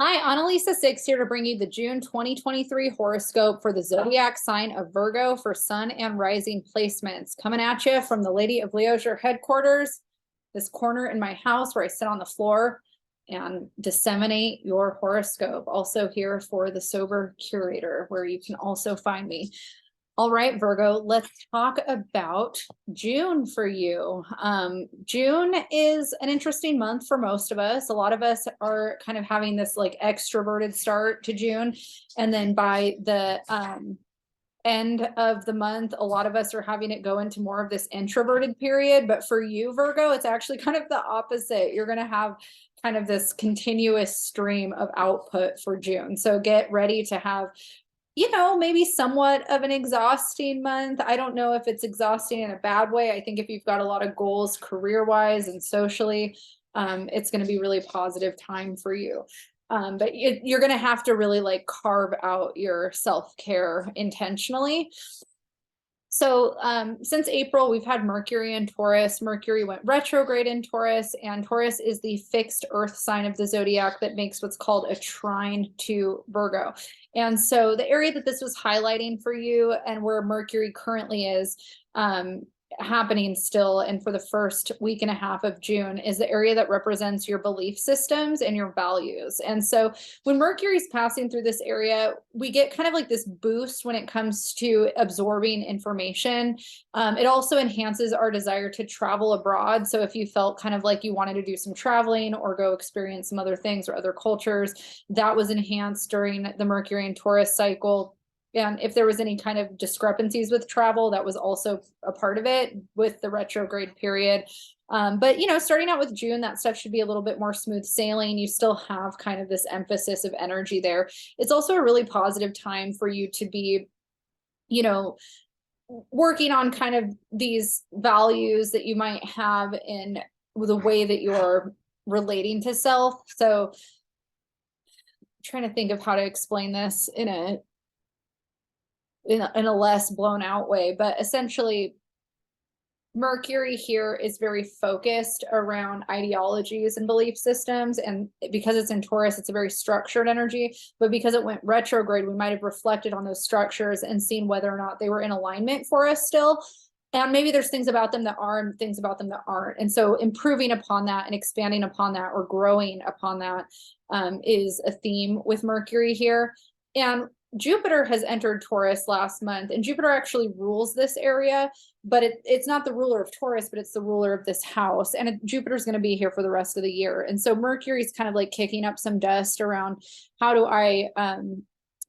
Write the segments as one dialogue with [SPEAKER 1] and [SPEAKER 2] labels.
[SPEAKER 1] Hi, Analisa Six here to bring you the June 2023 horoscope for the zodiac sign of Virgo for sun and rising placements. Coming at you from the Lady of Leisure headquarters, this corner in my house where I sit on the floor and disseminate your horoscope. Also here for the Sober Curator, where you can also find me. All right, Virgo, let's talk about June for you. June is an interesting month for most of us. A lot of us are kind of having this like extroverted start to June. And then by the end of the month, a lot of us are having it go into more of this introverted period. But for you, Virgo, it's actually kind of the opposite. You're going to have kind of this continuous stream of output for June. So get ready to have maybe somewhat of an exhausting month. I don't know if it's exhausting in a bad way. I think if you've got a lot of goals career-wise and socially, it's going to be really positive time for you. But you're going to have to really like carve out your self-care intentionally. So since April, we've had Mercury in Taurus. Mercury went retrograde in Taurus, and Taurus is the fixed earth sign of the zodiac that makes what's called a trine to Virgo. And so the area that this was highlighting for you and where Mercury currently is happening still and for the first week and a half of June is the area that represents your belief systems and your values. And so when Mercury is passing through this area, we get kind of like this boost when it comes to absorbing information. It also enhances our desire to travel abroad. So if you felt kind of like you wanted to do some traveling or go experience some other things or other cultures, that was enhanced during the Mercury and Taurus cycle. And if there was any kind of discrepancies with travel, that was also a part of it with the retrograde period. But, starting out with June, that stuff should be a little bit more smooth sailing. You still have kind of this emphasis of energy there. It's also a really positive time for you to be, working on kind of these values that you might have in the way that you're relating to self. So I'm trying to think of how to explain this in a less blown out way, but essentially Mercury here is very focused around ideologies and belief systems. And because it's in Taurus, it's a very structured energy, but because it went retrograde, we might have reflected on those structures and seen whether or not they were in alignment for us still. And maybe there's things about them that are and things about them that aren't. And so improving upon that and expanding upon that or growing upon that is a theme with Mercury here. And Jupiter has entered Taurus last month, and Jupiter actually rules this area, but it's not the ruler of Taurus, but it's the ruler of this house. And Jupiter's going to be here for the rest of the year. And so Mercury's kind of like kicking up some dust around how do I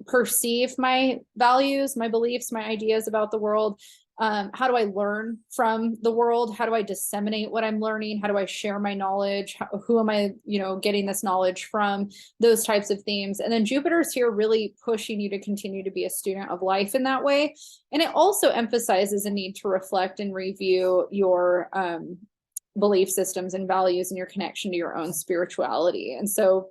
[SPEAKER 1] perceive my values, my beliefs, my ideas about the world. How do I learn from the world? How do I disseminate what I'm learning? How do I share my knowledge? Who am I, getting this knowledge from? Those types of themes. And then Jupiter's here really pushing you to continue to be a student of life in that way. And it also emphasizes a need to reflect and review your belief systems and values and your connection to your own spirituality. And so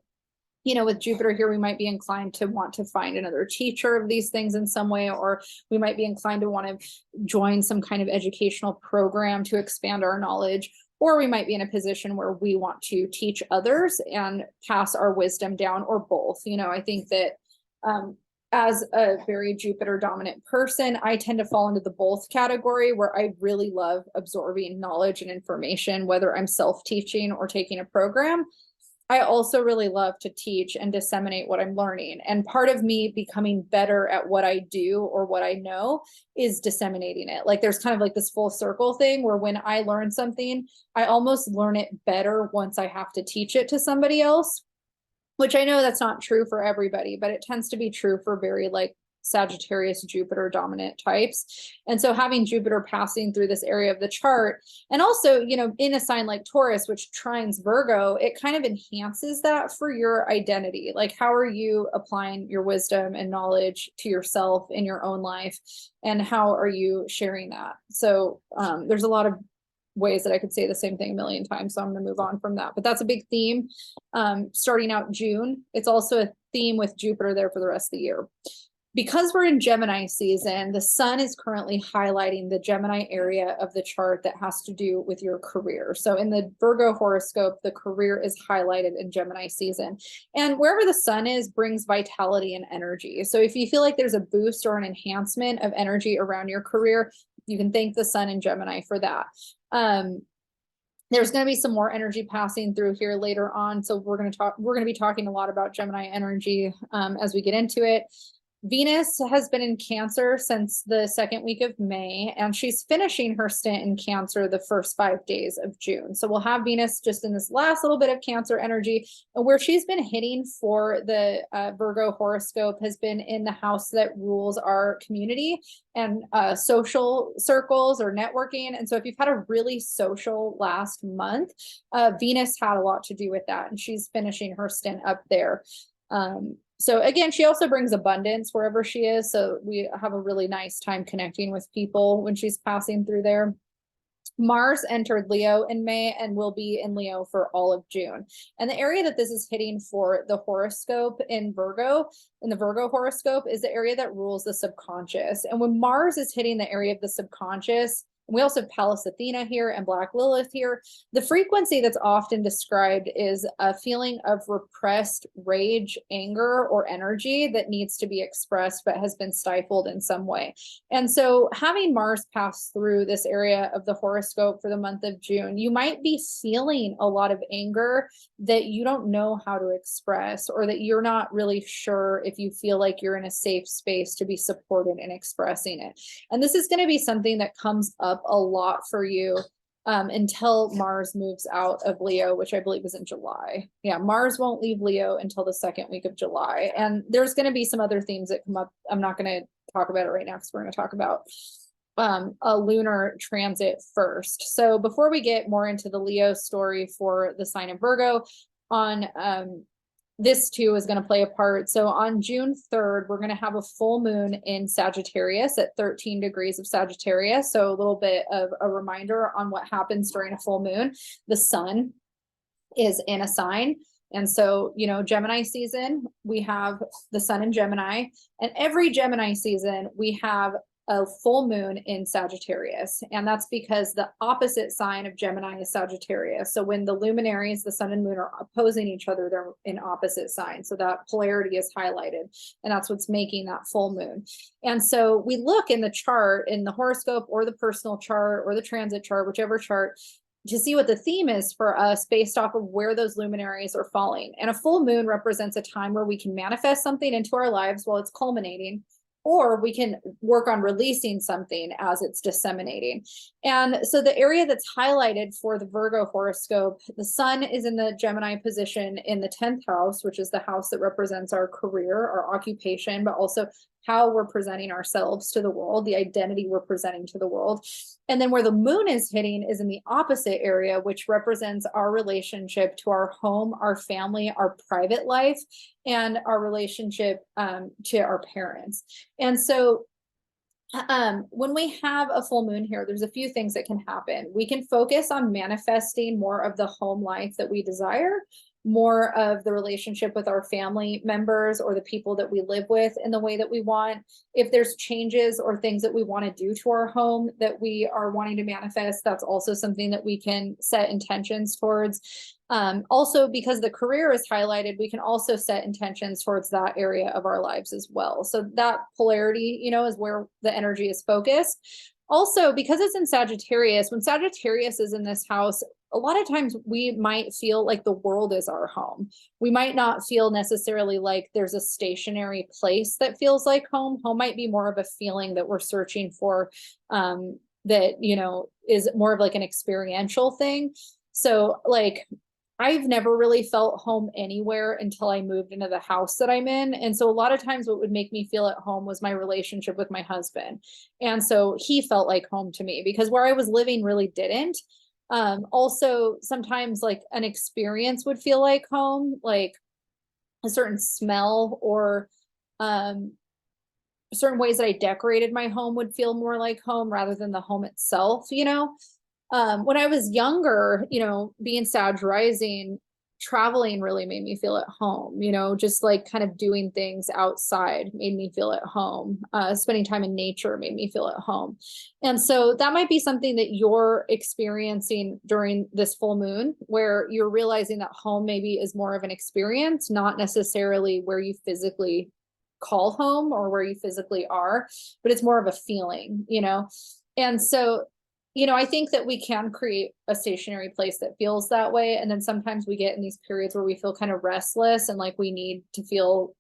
[SPEAKER 1] with Jupiter here, we might be inclined to want to find another teacher of these things in some way, or we might be inclined to want to join some kind of educational program to expand our knowledge, or we might be in a position where we want to teach others and pass our wisdom down, or both. I think that as a very Jupiter dominant person, I tend to fall into the both category where I really love absorbing knowledge and information, whether I'm self-teaching or taking a program. I also really love to teach and disseminate what I'm learning. And part of me becoming better at what I do or what I know is disseminating it. Like there's kind of like this full circle thing where when I learn something, I almost learn it better once I have to teach it to somebody else, which I know that's not true for everybody, but it tends to be true for very like Sagittarius, Jupiter dominant types. And so having Jupiter passing through this area of the chart, and also, in a sign like Taurus, which trines Virgo, it kind of enhances that for your identity. Like, how are you applying your wisdom and knowledge to yourself in your own life? And how are you sharing that? So there's a lot of ways that I could say the same thing a million times. So I'm going to move on from that. But that's a big theme starting out June. It's also a theme with Jupiter there for the rest of the year. because we're in Gemini season, the sun is currently highlighting the Gemini area of the chart that has to do with your career. So in the Virgo horoscope, the career is highlighted in Gemini season. And wherever the sun is brings vitality and energy. So if you feel like there's a boost or an enhancement of energy around your career, you can thank the sun in Gemini for that. There's going to be some more energy passing through here later on. So we're going to be talking a lot about Gemini energy as we get into it. Venus has been in Cancer since the second week of May, and she's finishing her stint in Cancer the first 5 days of June. So we'll have Venus just in this last little bit of Cancer energy, and where she's been hitting for the Virgo horoscope has been in the house that rules our community and social circles or networking. And so if you've had a really social last month, Venus had a lot to do with that, and she's finishing her stint up there. So again, she also brings abundance wherever she is. So we have a really nice time connecting with people when she's passing through there. Mars entered Leo in May and will be in Leo for all of June. And the area that this is hitting for the horoscope in Virgo, in the Virgo horoscope, is the area that rules the subconscious. And when Mars is hitting the area of the subconscious, we also have Pallas Athena here and Black Lilith here. The frequency that's often described is a feeling of repressed rage, anger, or energy that needs to be expressed but has been stifled in some way. And so having Mars pass through this area of the horoscope for the month of June, you might be feeling a lot of anger that you don't know how to express, or that you're not really sure if you feel like you're in a safe space to be supported in expressing it. And this is going to be something that comes up a lot for you until Mars moves out of Leo, which I believe is in July. Yeah, Mars won't leave Leo until the second week of July. And there's going to be some other themes that come up. I'm not going to talk about it right now because we're going to talk about a lunar transit first. So before we get more into the Leo story for the sign of Virgo, on this too is going to play a part. So on June 3rd, we're going to have a full moon in Sagittarius at 13 degrees of Sagittarius. So a little bit of a reminder on what happens during a full moon. The sun is in a sign. And so, you know, Gemini season, we have the sun in Gemini, and every Gemini season, we have a full moon in Sagittarius. And that's because the opposite sign of Gemini is Sagittarius. So when the luminaries, the sun and moon, are opposing each other, they're in opposite signs. So that polarity is highlighted, and that's what's making that full moon. And so we look in the chart, in the horoscope or the personal chart or the transit chart, whichever chart, to see what the theme is for us based off of where those luminaries are falling. And a full moon represents a time where we can manifest something into our lives while it's culminating, or we can work on releasing something as it's disseminating. And so the area that's highlighted for the Virgo horoscope, the sun is in the Gemini position in the 10th house, which is the house that represents our career, our occupation, but also how we're presenting ourselves to the world, the identity we're presenting to the world. And then where the moon is hitting is in the opposite area, which represents our relationship to our home, our family, our private life, and our relationship to our parents. And so when we have a full moon here, there's a few things that can happen. We can focus on manifesting more of the home life that we desire, more of the relationship with our family members or the people that we live with in the way that we want. If there's changes or things that we want to do to our home that we are wanting to manifest, that's also something that we can set intentions towards. Also, because the career is highlighted, we can also set intentions towards that area of our lives as well. So that polarity, you know, is where the energy is focused. Also, because it's in Sagittarius, when Sagittarius is in this house, a lot of times we might feel like the world is our home. We might not feel necessarily like there's a stationary place that feels like home. Home might be more of a feeling that we're searching for, that, you know, is more of like an experiential thing. So like, I've never really felt home anywhere until I moved into the house that I'm in. And so a lot of times what would make me feel at home was my relationship with my husband. And so he felt like home to me because where I was living really didn't. Also, sometimes like an experience would feel like home, like a certain smell or certain ways that I decorated my home would feel more like home rather than the home itself, you know? When I was younger, you know, being Sag rising, traveling really made me feel at home, just like kind of doing things outside made me feel at home. Spending time in nature made me feel at home. And so that might be something that you're experiencing during this full moon, where you're realizing that home maybe is more of an experience, not necessarily where you physically call home or where you physically are, but it's more of a feeling. And so I think that we can create a stationary place that feels that way. And then sometimes we get in these periods where we feel kind of restless and like we need to feel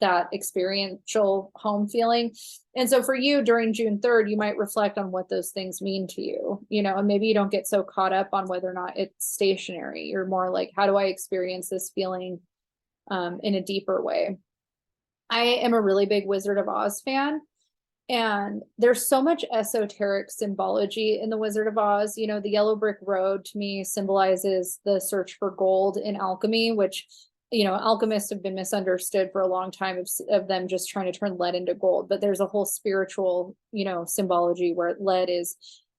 [SPEAKER 1] that experiential home feeling. And so for you during June 3rd, you might reflect on what those things mean to you, and maybe you don't get so caught up on whether or not it's stationary. You're more like, how do I experience this feeling in a deeper way? I am a really big Wizard of Oz fan. And there's so much esoteric symbology in the Wizard of Oz. The yellow brick road to me symbolizes the search for gold in alchemy, which, alchemists have been misunderstood for a long time of them just trying to turn lead into gold. But there's a whole spiritual, symbology where lead is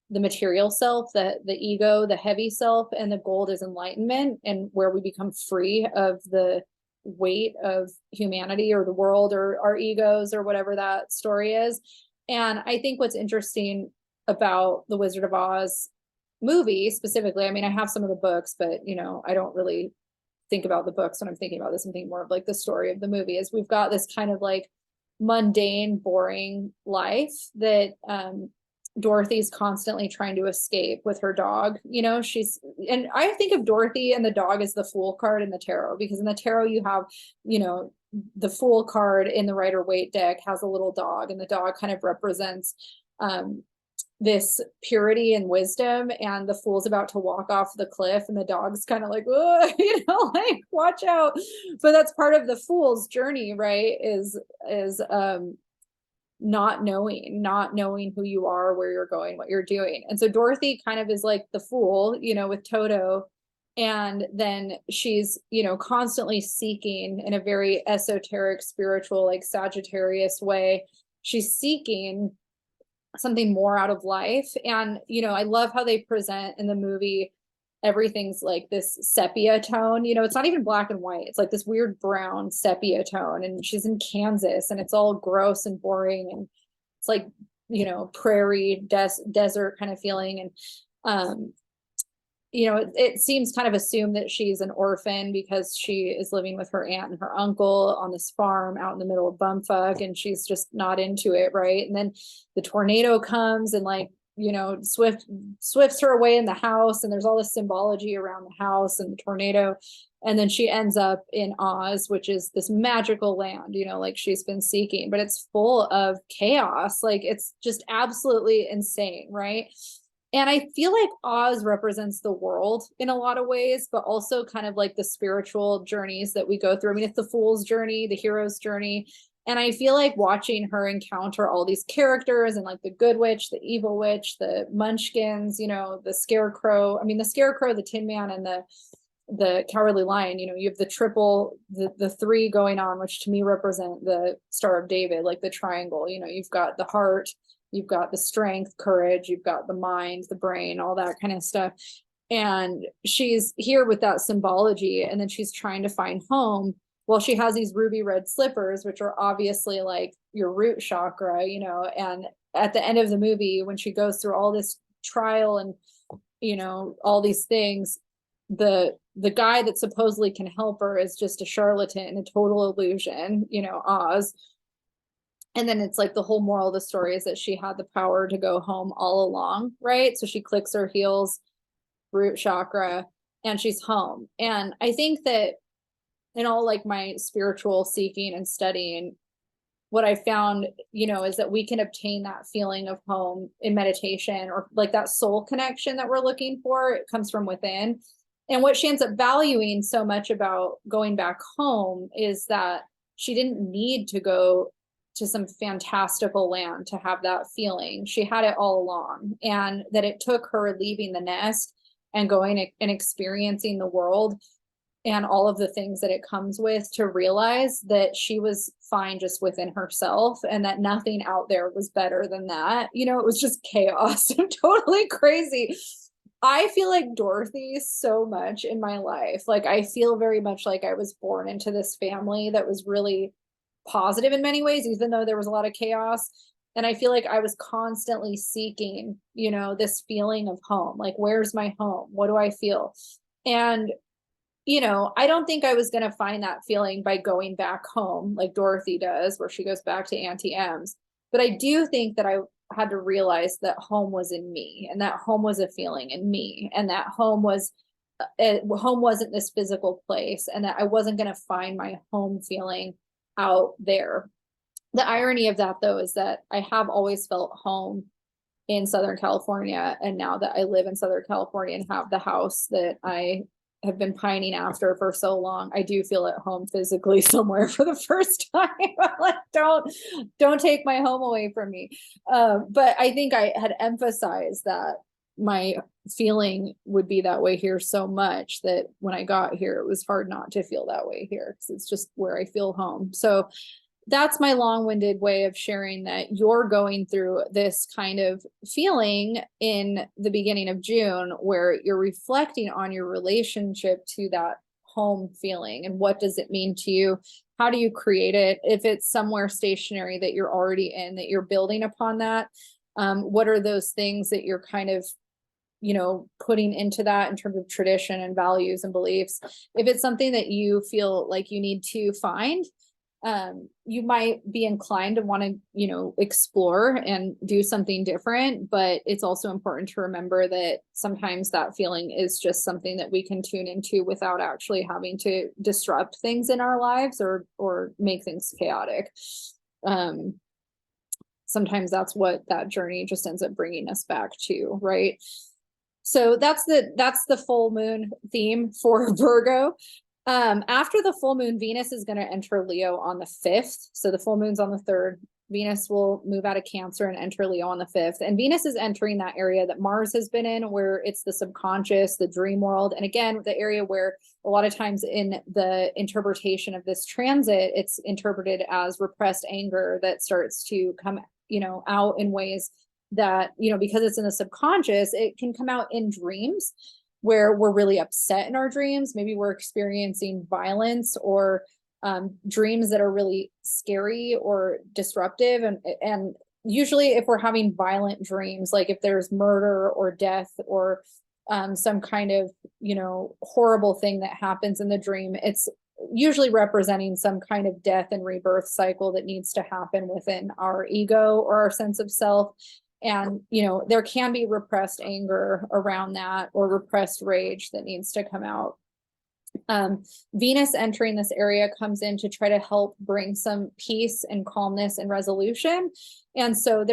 [SPEAKER 1] the material self, the ego, the heavy self, and the gold is enlightenment, and where we become free of the weight of humanity or the world or our egos or whatever that story is. And I think what's interesting about the Wizard of Oz movie specifically, I mean, I have some of the books, but I don't really think about the books when I'm thinking about this. I'm thinking more of like the story of the movie. Is we've got this kind of like mundane, boring life that Dorothy's constantly trying to escape with her dog. And I think of Dorothy and the dog as the Fool card in the tarot, because in the tarot you have, the Fool card in the Rider-Waite deck has a little dog, and the dog kind of represents this purity and wisdom, and the Fool's about to walk off the cliff and the dog's kind of like, like watch out. But that's part of the Fool's journey, right? Is not knowing who you are, where you're going, what you're doing. And so Dorothy kind of is like the Fool, with Toto. And then she's, constantly seeking in a very esoteric, spiritual, like Sagittarius way. She's seeking something more out of life. And, I love how they present in the movie, everything's like this sepia tone. It's not even black and white. It's like this weird brown sepia tone. And she's in Kansas and it's all gross and boring. And it's like, prairie desert kind of feeling. And, it seems kind of assumed that she's an orphan because she is living with her aunt and her uncle on this farm out in the middle of bumfuck, and she's just not into it. Right. And then the tornado comes and like, swifts her away in the house, and there's all this symbology around the house and the tornado. And then she ends up in Oz, which is this magical land, like she's been seeking, but it's full of chaos. Like it's just absolutely insane. Right. And I feel like Oz represents the world in a lot of ways, but also kind of like the spiritual journeys that we go through. I mean, it's the Fool's journey, the hero's journey. And I feel like watching her encounter all these characters, and like the good witch, the evil witch, the munchkins, the scarecrow. I mean, the scarecrow, the Tin Man, and the cowardly lion. You have the triple, the three going on, which to me represent the Star of David, like the triangle. You've got the heart, you've got the strength, courage, you've got the mind, the brain, all that kind of stuff. And she's here with that symbology, and then she's trying to find home. Well, she has these ruby red slippers, which are obviously like your root chakra, and at the end of the movie, when she goes through all this trial and, all these things, the guy that supposedly can help her is just a charlatan, a total illusion, Oz. And then it's like the whole moral of the story is that she had the power to go home all along, right? So she clicks her heels, root chakra, and she's home. And I think that in all like my spiritual seeking and studying, what I found, is that we can obtain that feeling of home in meditation, or like that soul connection that we're looking for. It comes from within. And what she ends up valuing so much about going back home is that she didn't need to go to some fantastical land to have that feeling. She had it all along, and that it took her leaving the nest and going and experiencing the world and all of the things that it comes with to realize that she was fine just within herself, and that nothing out there was better than that. It was just chaos. Totally crazy. I feel like Dorothy so much in my life. Like I feel very much like I was born into this family that was really positive in many ways, even though there was a lot of chaos. And I feel like I was constantly seeking, you know, this feeling of home. Like, where's my home? What do I feel? And, you know, I don't think I was going to find that feeling by going back home like Dorothy does, where she goes back to Auntie M's. But I do think that I had to realize that home was in me, and that home was a feeling in me, and that home wasn't this physical place, and that I wasn't going to find my home feeling out there. The irony of that, though, is that I have always felt home in Southern California. And now that I live in Southern California and have the house that I have been pining after for so long, I do feel at home physically somewhere for the first time. Like, don't take my home away from me. But I think I had emphasized that my feeling would be that way here so much that when I got here, it was hard not to feel that way here, because it's just where I feel home. So that's my long-winded way of sharing that you're going through this kind of feeling in the beginning of June, where you're reflecting on your relationship to that home feeling, and what does it mean to you? How do you create it? If it's somewhere stationary that you're already in, that you're building upon that, what are those things that you're kind of, you know, putting into that in terms of tradition and values and beliefs? If it's something that you feel like you need to find, you might be inclined to want to, you know, explore and do something different. But it's also important to remember that sometimes that feeling is just something that we can tune into without actually having to disrupt things in our lives or make things chaotic. Sometimes that's what that journey just ends up bringing us back to, right? So that's the full moon theme for Virgo. After the full moon, Venus is going to enter Leo on the 5th. So the full moon's on the 3rd. Venus will move out of Cancer and enter Leo on the 5th. And Venus is entering that area that Mars has been in, where it's the subconscious, the dream world. And again, the area where a lot of times in the interpretation of this transit, it's interpreted as repressed anger that starts to come, you know, out in ways that, you know, because it's in the subconscious, it can come out in dreams, where we're really upset in our dreams. Maybe we're experiencing violence, or dreams that are really scary or disruptive. And usually if we're having violent dreams, like if there's murder or death or some kind of, you know, horrible thing that happens in the dream, it's usually representing some kind of death and rebirth cycle that needs to happen within our ego or our sense of self. And, you know, there can be repressed anger around that, or repressed rage that needs to come out. Venus entering this area comes in to try to help bring some peace and calmness and resolution. And so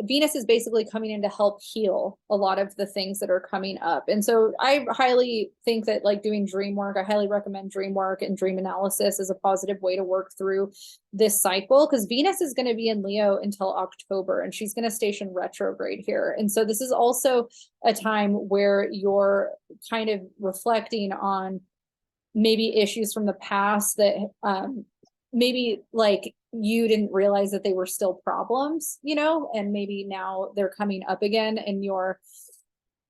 [SPEAKER 1] Venus is basically coming in to help heal a lot of the things that are coming up. And so I highly think that, like, doing dream work, I highly recommend dream work and dream analysis as a positive way to work through this cycle, because Venus is going to be in Leo until October, and she's going to station retrograde here. And so this is also a time where you're kind of reflecting on maybe issues from the past that maybe like you didn't realize that they were still problems, you know, and maybe now they're coming up again, and you're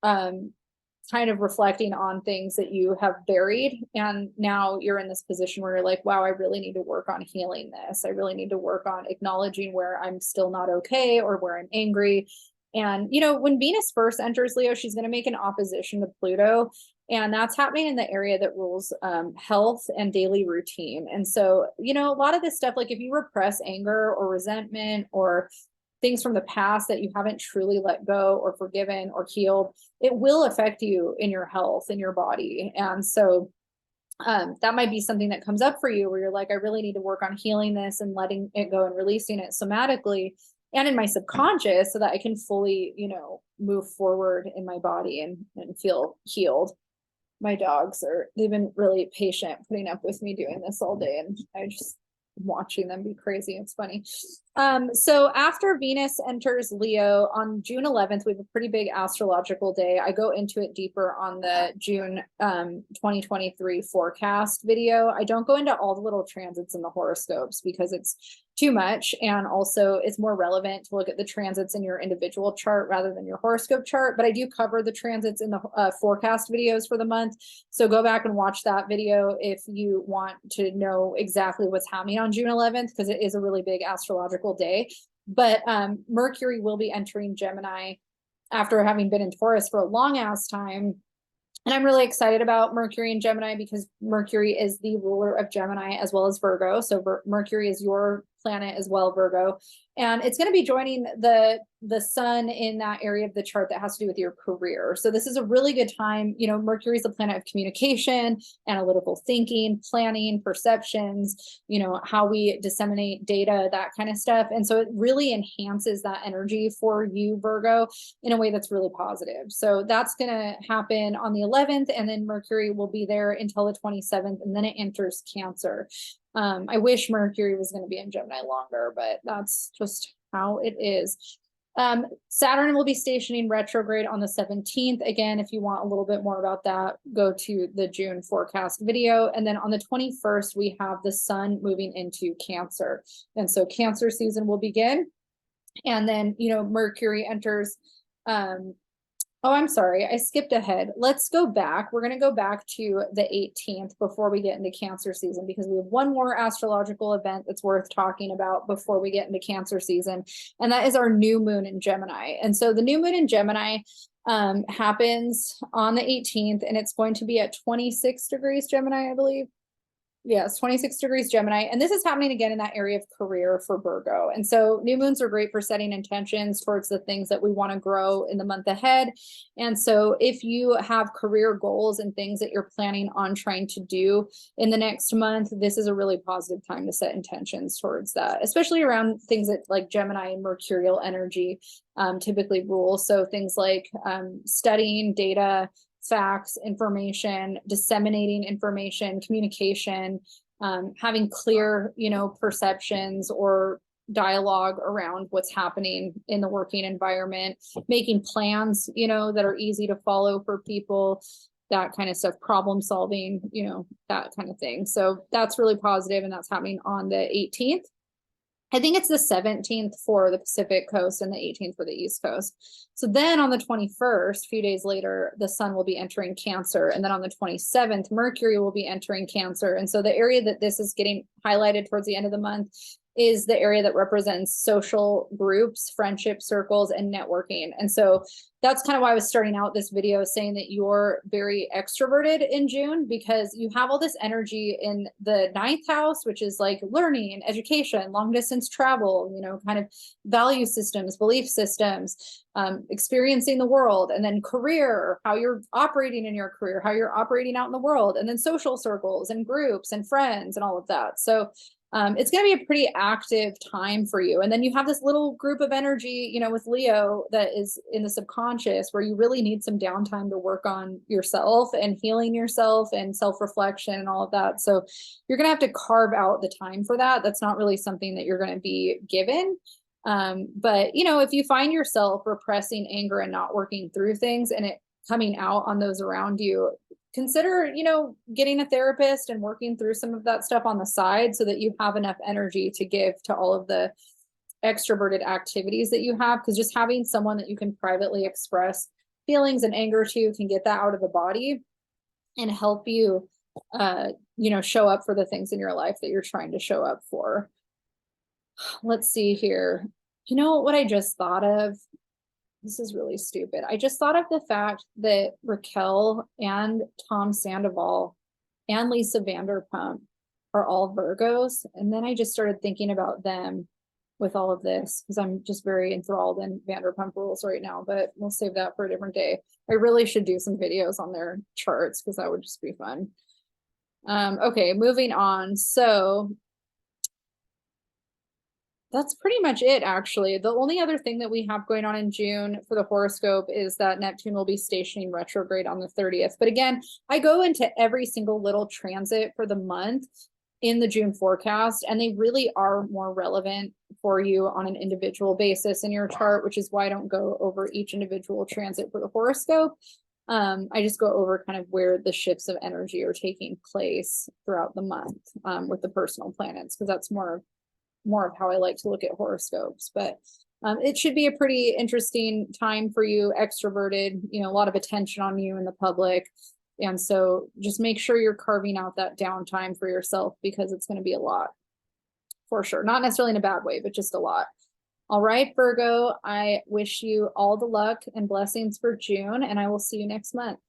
[SPEAKER 1] kind of reflecting on things that you have buried. And now you're in this position where you're like, wow, I really need to work on healing this. I really need to work on acknowledging where I'm still not okay, or where I'm angry. And, you know, when Venus first enters Leo, she's going to make an opposition to Pluto. And that's happening in the area that rules health and daily routine. And so, you know, a lot of this stuff, like if you repress anger or resentment or things from the past that you haven't truly let go or forgiven or healed, it will affect you in your health, in your body. And so that might be something that comes up for you, where you're like, I really need to work on healing this and letting it go and releasing it somatically and in my subconscious, so that I can fully, you know, move forward in my body and feel healed. My dogs they've been really patient putting up with me doing this all day, and I just watching them be crazy. It's funny. So after Venus enters Leo on June 11th, we have a pretty big astrological day. I go into it deeper on the June 2023 forecast video. I don't go into all the little transits in the horoscopes because it's too much, and also it's more relevant to look at the transits in your individual chart rather than your horoscope chart. But I do cover the transits in the forecast videos for the month, so go back and watch that video if you want to know exactly what's happening on June 11th, because it is a really big astrological day. But Mercury will be entering Gemini after having been in Taurus for a long ass time. And I'm really excited about Mercury and Gemini because Mercury is the ruler of Gemini as well as Virgo. So Mercury is your planet as well, Virgo. And it's going to be joining the sun in that area of the chart that has to do with your career. So this is a really good time. You know, Mercury is the planet of communication, analytical thinking, planning, perceptions, you know, how we disseminate data, that kind of stuff. And so it really enhances that energy for you, Virgo, in a way that's really positive. So that's going to happen on the 11th, and then Mercury will be there until the 27th, and then it enters Cancer. I wish Mercury was going to be in Gemini longer, but that's just how it is. Saturn will be stationing retrograde on the 17th. Again, if you want a little bit more about that, go to the June forecast video. And then on the 21st, we have the sun moving into Cancer. And so Cancer season will begin. And then, you know, Mercury enters, oh, I'm sorry, I skipped ahead. Let's go back. We're going to go back to the 18th before we get into Cancer season, because we have one more astrological event that's worth talking about before we get into Cancer season. And that is our new moon in Gemini. And so the new moon in Gemini happens on the 18th, and it's going to be at 26 degrees Gemini, I believe. Yes, 26 degrees Gemini. And this is happening again in that area of career for Virgo. And so new moons are great for setting intentions towards the things that we want to grow in the month ahead. And so if you have career goals and things that you're planning on trying to do in the next month, this is a really positive time to set intentions towards that, especially around things that like Gemini and Mercurial energy typically rule. So things like studying data, facts, information, disseminating information, communication, having clear, you know, perceptions or dialogue around what's happening in the working environment, making plans, you know, that are easy to follow for people, that kind of stuff, problem solving, you know, that kind of thing. So that's really positive, and that's happening on the 18th. I think it's the 17th for the Pacific coast and the 18th for the East Coast. So then on the 21st, a few days later, the sun will be entering Cancer. And then on the 27th, Mercury will be entering Cancer. And so the area that this is getting highlighted towards the end of the month is the area that represents social groups, friendship circles, and networking. And so that's kind of why I was starting out this video saying that you're very extroverted in June, because you have all this energy in the 9th house, which is like learning, education, long distance travel, you know, kind of value systems, belief systems, experiencing the world, and then career, how you're operating in your career, how you're operating out in the world, and then social circles and groups and friends and all of that. So it's going to be a pretty active time for you. And then you have this little group of energy, you know, with Leo that is in the subconscious, where you really need some downtime to work on yourself and healing yourself and self-reflection and all of that. So you're going to have to carve out the time for that. That's not really something that you're going to be given. But, you know, if you find yourself repressing anger and not working through things and it coming out on those around you, consider, you know, getting a therapist and working through some of that stuff on the side so that you have enough energy to give to all of the extroverted activities that you have. Because just having someone that you can privately express feelings and anger to can get that out of the body and help you, you know, show up for the things in your life that you're trying to show up for. Let's see here. You know what I just thought of? This is really stupid. I just thought of the fact that Raquel and Tom Sandoval and Lisa Vanderpump are all Virgos. And then I just started thinking about them with all of this, because I'm just very enthralled in Vanderpump Rules right now, but we'll save that for a different day. I really should do some videos on their charts, because that would just be fun. Okay, moving on. So that's pretty much it, actually. The only other thing that we have going on in June for the horoscope is that Neptune will be stationing retrograde on the 30th. But again, I go into every single little transit for the month in the June forecast, and they really are more relevant for you on an individual basis in your chart, which is why I don't go over each individual transit for the horoscope. I just go over kind of where the shifts of energy are taking place throughout the month with the personal planets, because that's more of how I like to look at horoscopes. But it should be a pretty interesting time for you, extroverted, a lot of attention on you in the public. And so just make sure you're carving out that downtime for yourself, because it's going to be a lot for sure. Not necessarily in a bad way, but just a lot. All right, Virgo, I wish you all the luck and blessings for June, and I will see you next month.